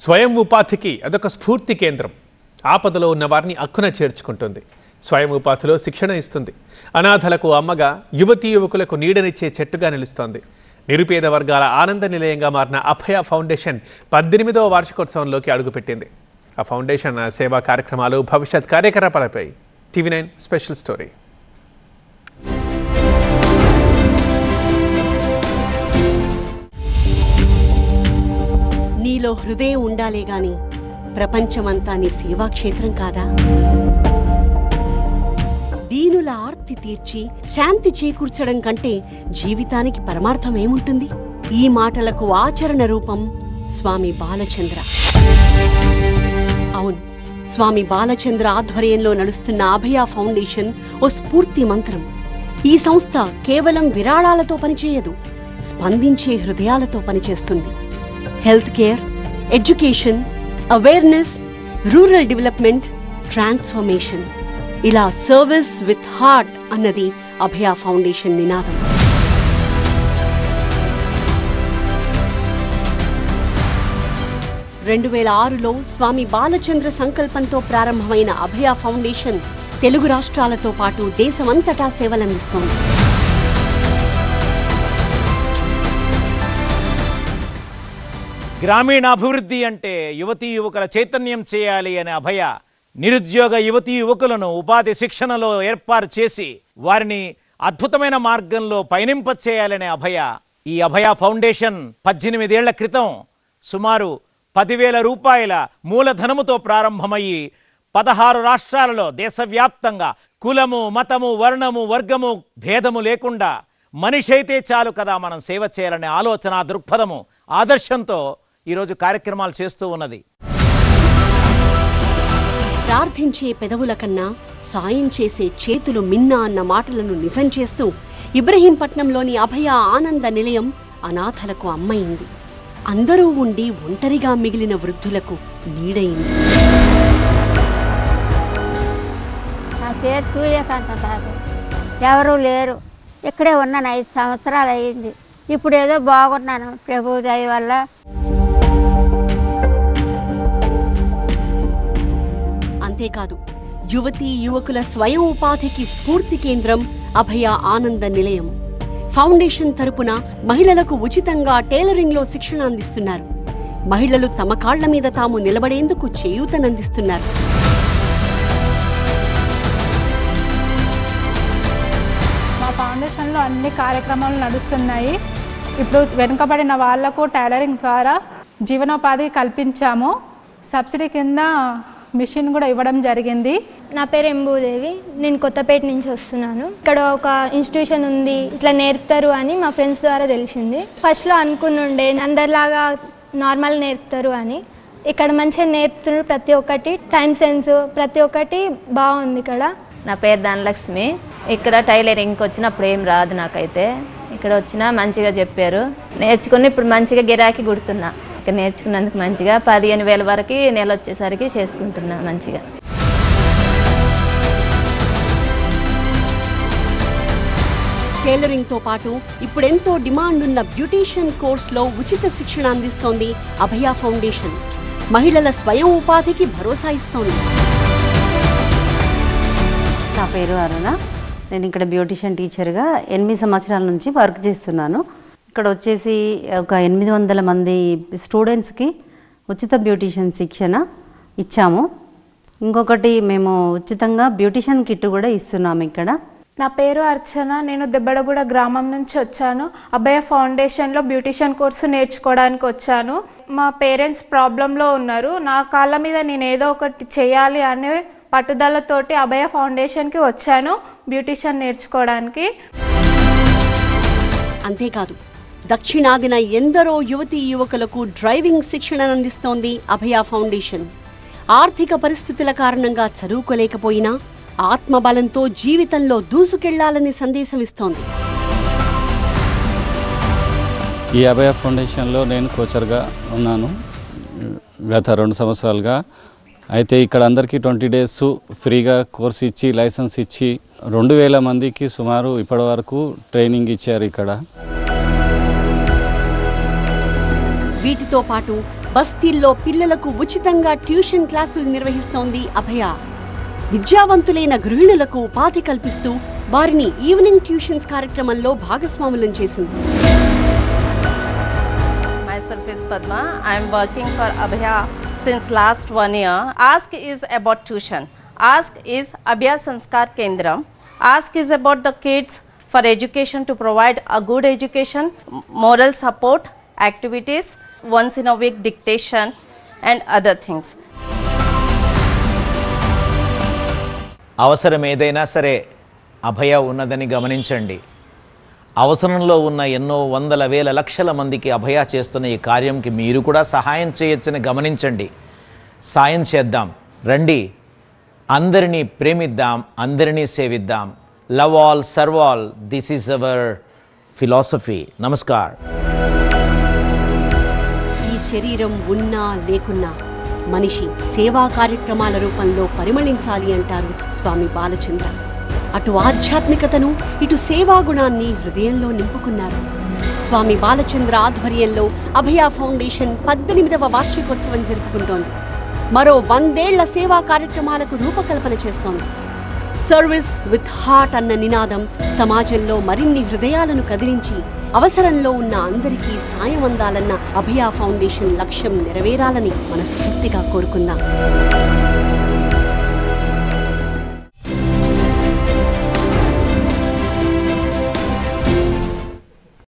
స్వయం ఉపాధికి అదొక స్ఫూర్తి కేంద్రం. ఆపదలో ఉన్న వారిని అక్కున చేర్చుకుంటుంది. స్వయం ఉపాధిలో శిక్షణ ఇస్తుంది. అనాథలకు అమ్మగా, యువతీ యువకులకు నీడనిచ్చే చెట్టుగా నిలుస్తోంది. నిరుపేద వర్గాల ఆనంద నిలయంగా మారిన అభయ ఫౌండేషన్ 18వ వార్షికోత్సవంలోకి అడుగుపెట్టింది. ఆ ఫౌండేషన్ సేవా కార్యక్రమాలు, భవిష్యత్ కార్యకలాపాలపై TV9 స్పెషల్ స్టోరీ. నీలో హృదయం ఉండాలే గాని ప్రపంచమంతా నీ సేవాక్షేత్రం కాదా? దీనుల ఆర్తి తీర్చి శాంతి చేకూర్చడం కంటే జీవితానికి పరమార్థం ఏముంటుంది? ఈ మాటలకు ఆచరణ రూపం స్వామి బాలచంద్ర. అవును, స్వామి బాలచంద్ర ఆధ్వర్యంలో నడుస్తున్న అభయ ఫౌండేషన్ ఓ స్ఫూర్తి మంత్రం. ఈ సంస్థ కేవలం విరాళాలతో పనిచేయదు, స్పందించే హృదయాలతో పనిచేస్తుంది. Health care, education, awareness, rural development, transformation, ఇలా సర్వీస్ విత్ హార్ట్ అన్నది అభయ ఫౌండేషన్ నినాదం. (2006) స్వామి బాలచంద్ర సంకల్పంతో ప్రారంభమైన అభయ ఫౌండేషన్ తెలుగు రాష్ట్రాలతో పాటు దేశమంతటా సేవలందిస్తోంది. గ్రామీణాభివృద్ధి అంటే యువతీ యువకుల చైతన్యం చేయాలి అనే అభయ నిరుద్యోగ యువతీ యువకులను ఉపాధి శిక్షణలో ఏర్పాటు చేసి వారిని అద్భుతమైన మార్గంలో పయనింప చేయాలనే అభయ. ఈ అభయ ఫౌండేషన్ 18 ఏళ్ల క్రితం సుమారు 10,000 రూపాయల మూలధనముతో ప్రారంభమయ్యి 16 రాష్ట్రాలలో దేశవ్యాప్తంగా కులము, మతము, వర్ణము, వర్గము భేదము లేకుండా మనిషి అయితే చాలు కదా మనం సేవ చేయాలనే ఆలోచన, దృక్పథము, ఆదర్శంతో ఈరోజు కార్యక్రమాలు చేస్తూ ఉన్నది. ప్రార్థించే పెదవుల కన్నా సాయం చేసే చేతులు మిన్నా అన్న మాటలను నిజం చేస్తూ ఇబ్రహీంపట్నంలోని అభయ ఆనంద నిలయం అనాథలకు అమ్మయింది. అందరూ ఉండి ఒంటరిగా మిగిలిన వృద్ధులకు నీడయింది. నా పేరు సూర్యకాంత బాబు. ఎవరూ లేరు. ఇక్కడే ఉన్నాను. 5 సంవత్సరాలు అయ్యింది. ఇప్పుడు ఏదో బాగున్నాను ప్రభు దయ వల్ల. అంతేకాదు, యువతీ యువకుల స్వయం ఉపాధికి స్ఫూర్తి కేంద్రం అభయ ఆనంద నిలయం. ఫౌండేషన్ తరపున మహిళలకు ఉచితంగా టైలరింగ్లో శిక్షణ అందిస్తున్నారు. మహిళలు తమ కాళ్ల మీద తాము నిలబడేందుకు చేయూతనందిస్తున్నారు. మా ఫౌండేషన్లో అన్ని కార్యక్రమాలు నడుస్తున్నాయి. ఇప్పుడు వెనుకబడిన వాళ్లకు టైలరింగ్ ద్వారా జీవనోపాధి కల్పించాము. సబ్సిడీ కింద మిషన్ కూడా ఇవ్వడం జరిగింది. నా పేరు ఎంబూదేవి. నేను కొత్తపేట నుంచి వస్తున్నాను. ఇక్కడ ఒక ఇన్స్టిట్యూషన్ ఉంది, ఇట్లా నేర్పుతారు అని మా ఫ్రెండ్స్ ద్వారా తెలిసింది. ఫస్ట్లో అనుకున్నుండే అందరిలాగా నార్మల్ నేర్పుతారు అని. ఇక్కడ మంచిగా నేర్పుతున్నారు. ప్రతి ఒక్కటి టైం సెన్స్, ప్రతి ఒక్కటి బాగుంది ఇక్కడ. నా పేరు ధనలక్ష్మి. ఇక్కడ టైలరింగ్కి వచ్చినప్పుడు ఏం రాదు నాకైతే. ఇక్కడ వచ్చినా మంచిగా చెప్పారు, నేర్చుకుని ఇప్పుడు మంచిగా గిరాకీ కుడుతున్నా. ఇక్కడ నేర్చుకున్నందుకు మంచిగా 15,000 వరకు నెల వచ్చేసరికి చేసుకుంటున్నా మంచిగా. టైలరింగ్తో పాటు ఇప్పుడెంతో డిమాండ్ ఉన్న బ్యూటీషియన్ కోర్సులో ఉచిత శిక్షణ అందిస్తోంది అభయ ఫౌండేషన్. మహిళల స్వయం ఉపాధికి భరోసా ఇస్తోంది. నా పేరు అరుణ. నేను ఇక్కడ బ్యూటిషియన్ టీచర్గా 8 సంవత్సరాల నుంచి వర్క్ చేస్తున్నాను. ఇక్కడ వచ్చేసి ఒక 800 మంది స్టూడెంట్స్కి ఉచిత బ్యూటిషియన్ శిక్షణ ఇచ్చాము. ఇంకొకటి మేము ఉచితంగా బ్యూటిషియన్ కిట్ కూడా ఇస్తున్నాము ఇక్కడ. నా పేరు అర్చన. నేను దెబ్బడగూడ గ్రామం నుంచి వచ్చాను. అభయ ఫౌండేషన్లో బ్యూటిషియన్ కోర్సు నేర్చుకోవడానికి వచ్చాను. మా పేరెంట్స్ ప్రాబ్లంలో ఉన్నారు. నా కాళ్ళ మీద నేను ఏదో ఒకటి చేయాలి అనే పట్టుదలతోటి అభయ ఫౌండేషన్కి వచ్చాను బ్యూటిషియన్ నేర్చుకోవడానికి. అంతేకాదు, దక్షిణాదిన ఎందరో యువతీ యువకులకు డ్రైవింగ్ శిక్షణ అందిస్తోంది అభయ ఫౌండేషన్. ఆర్థిక పరిస్థితుల కారణంగా చదువుకోలేకపోయినా ఆత్మబలంతో జీవితంలో దూసుకెళ్లాలని సందేశం ఇస్తోంది. ఈ అభయ ఫౌండేషన్లో నేను కోచర్గా ఉన్నాను గత 2 సంవత్సరాలుగా. అయితే ఇక్కడ అందరికీ 20 డేస్ ఫ్రీగా కోర్స్ ఇచ్చి, లైసెన్స్ ఇచ్చి 2,000 మందికి సుమారు ఇప్పటి వరకు ట్రైనింగ్ ఇచ్చారు ఇక్కడ. వీటితో పాటు బస్తీల్లో పిల్లలకు ఉచితంగా ట్యూషన్ క్లాసులు నిర్వహిస్తోంది అభయ. విద్యావంతులైన గృహిణులకు ఉపాధి కల్పిస్తూ వారిని ఈవినింగ్ ట్యూషన్స్ కార్యక్రమంలో భాగస్వాములను చేసింది. Myself is Padma. I am working for Abhaya since last 1 year. Ask is about tuition. Ask is Abhaya Sanskar Kendram. Ask is about the kids for education, to provide a good education, moral support, activities, once in a week dictation and other things. అవసరం ఏదైనా సరే అభయ ఉన్నదని గమనించండి. అవసరంలో ఉన్న ఎన్నో వందల వేల లక్షల మందికి అభయ చేస్తున్న ఈ కార్యంకి మీరు కూడా సహాయం చేయొచ్చని గమనించండి. సాయం చేద్దాం రండి. అందరినీ ప్రేమిద్దాం, అందరినీ సేవిద్దాం. Love all, serve all. This is our philosophy. నమస్కార్. ఈ శరీరం ఉన్నా లేకున్నా మనిషి సేవా కార్యక్రమాల రూపంలో పరిమళించాలి అంటారు స్వామి బాలచంద్ర. అటు ఆధ్యాత్మికతను, ఇటు సేవాగుణాన్ని హృదయంలో నింపుకున్నారు. స్వామి బాలచంద్ర ఆధ్వర్యంలో అభయ ఫౌండేషన్ 18వ వార్షికోత్సవం జరుపుకుంటోంది. మరో 100 ఏళ్ల సేవా కార్యక్రమాలకు రూపకల్పన చేస్తోంది. సర్వీస్ విత్ హార్ట్ అన్న నినాదం సమాజంలో మరిన్ని హృదయాలను కదిలించి అవసరంలో ఉన్న అందరికీ సాయం అందాలన్న అభయ ఫౌండేషన్ లక్ష్యం నెరవేరాలని మనస్ఫూర్తిగా కోరుకుందాం.